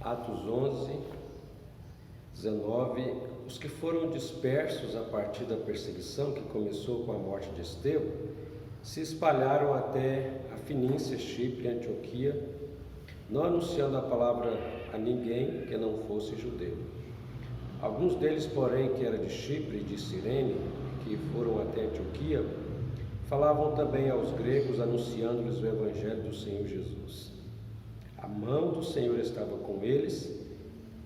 Atos 11, 19, os que foram dispersos a partir da perseguição que começou com a morte de Estevão, se espalharam até a Fenícia, Chipre e Antioquia, não anunciando a palavra a ninguém que não fosse judeu. Alguns deles, porém, que eram de Chipre e de Cirene, que foram até Antioquia, falavam também aos gregos, anunciando-lhes o evangelho do Senhor Jesus. A mão do Senhor estava com eles,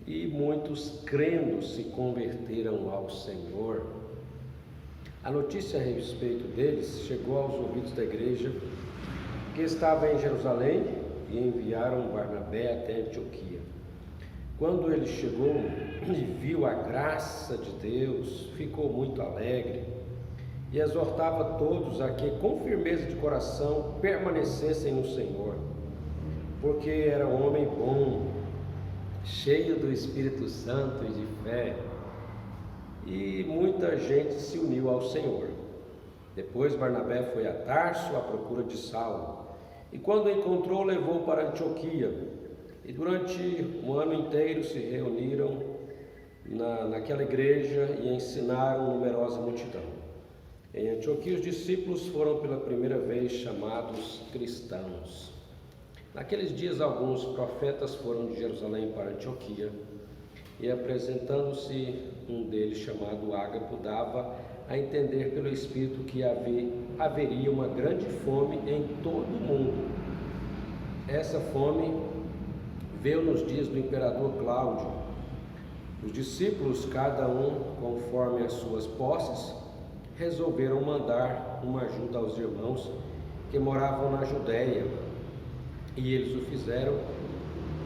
e muitos crendo se converteram ao Senhor. A notícia a respeito deles chegou aos ouvidos da igreja que estava em Jerusalém, e enviaram Barnabé até Antioquia. Quando ele chegou e viu a graça de Deus, ficou muito alegre e exortava todos a que com firmeza de coração permanecessem no Senhor, porque era um homem bom, cheio do Espírito Santo e de fé, e muita gente se uniu ao Senhor. Depois Barnabé foi a Tarso à procura de Saulo, e quando o encontrou, levou para Antioquia, e durante um ano inteiro se reuniram naquela igreja e ensinaram numerosa multidão. Em Antioquia os discípulos foram pela primeira vez chamados cristãos. Naqueles dias alguns profetas foram de Jerusalém para Antioquia, e apresentando-se um deles chamado Ágapo, dava a entender pelo Espírito que haveria uma grande fome em todo o mundo. Essa fome veio nos dias do imperador Cláudio. Os discípulos, cada um conforme as suas posses, resolveram mandar uma ajuda aos irmãos que moravam na Judéia, e eles o fizeram,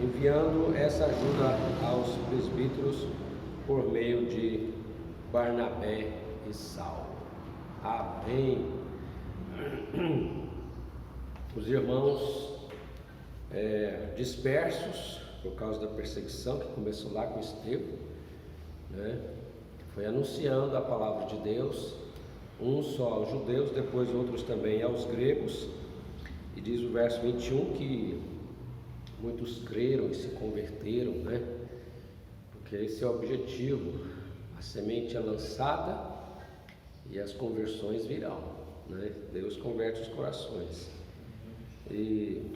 enviando essa ajuda aos presbíteros por meio de Barnabé e Saulo. Amém. Os irmãos dispersos por causa da perseguição que começou lá com Estevão, foi anunciando a palavra de Deus, uns só aos judeus, depois outros também aos gregos, e diz o verso 21 que muitos creram e se converteram, porque esse é o objetivo. A semente é lançada e as conversões virão, Deus converte os corações. E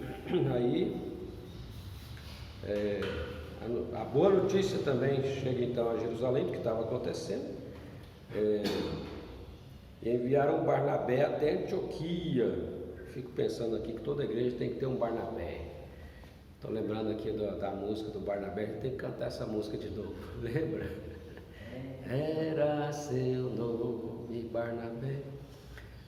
aí a boa notícia também chega então a Jerusalém do que estava acontecendo, e enviaram Barnabé até Antioquia. Fico pensando aqui que toda igreja tem que ter um Barnabé. Estou lembrando aqui da música do Barnabé, tem que cantar essa música de novo, lembra? Era seu nome Barnabé,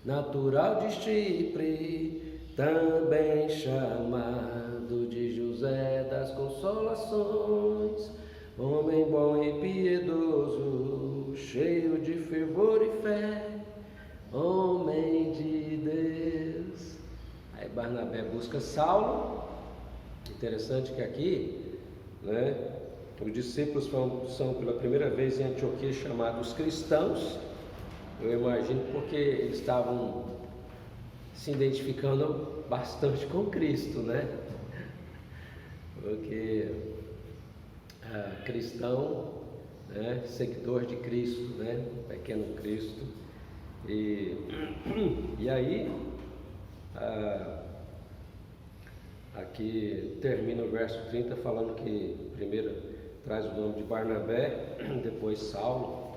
natural de Chipre, também chamado de José das Consolações, homem bom e piedoso, cheio de fervor e fé, homem de Deus. Aí Barnabé busca Saulo. Interessante que aqui, os discípulos são pela primeira vez em Antioquia chamados cristãos. Eu imagino porque eles estavam se identificando bastante com Cristo, Porque cristão, seguidor de Cristo, pequeno Cristo. E aí, aqui termina o verso 30 falando que primeiro traz o nome de Barnabé, depois Saulo,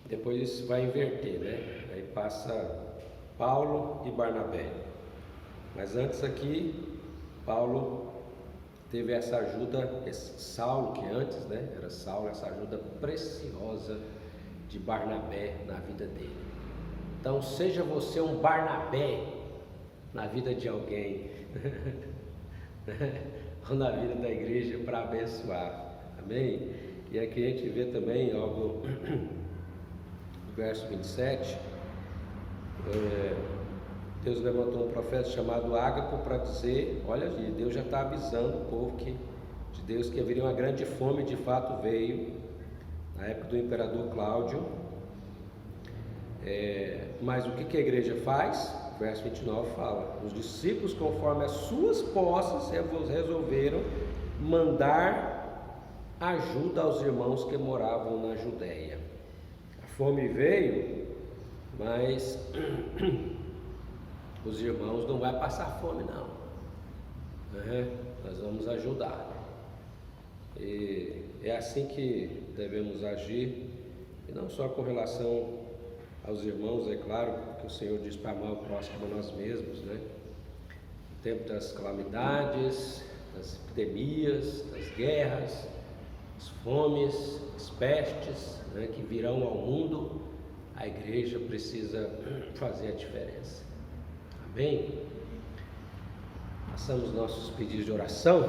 depois vai inverter, Aí passa Paulo e Barnabé. Mas antes aqui, Paulo teve essa ajuda, Saulo, que antes era Saulo, essa ajuda preciosa de Barnabé na vida dele. Então seja você um Barnabé na vida de alguém, ou na vida da igreja, para abençoar, amém? E aqui a gente vê também algo no verso 27, Deus levantou um profeta chamado Ágapo para dizer, olha, Deus já está avisando o povo de Deus que haveria uma grande fome, de fato veio na época do imperador Cláudio, mas o que a igreja faz? o verso 29 fala: os discípulos, conforme as suas posses, resolveram mandar ajuda aos irmãos que moravam na Judéia. A fome veio, mas os irmãos não vão passar fome não, nós vamos ajudar. E é assim que devemos agir, e não só com relação aos irmãos, é claro, que o Senhor diz para amar o próximo a nós mesmos, né? No tempo das calamidades, das epidemias, das guerras, das fomes, das pestes, né, que virão ao mundo, a igreja precisa fazer a diferença. Amém? Façamos nossos pedidos de oração.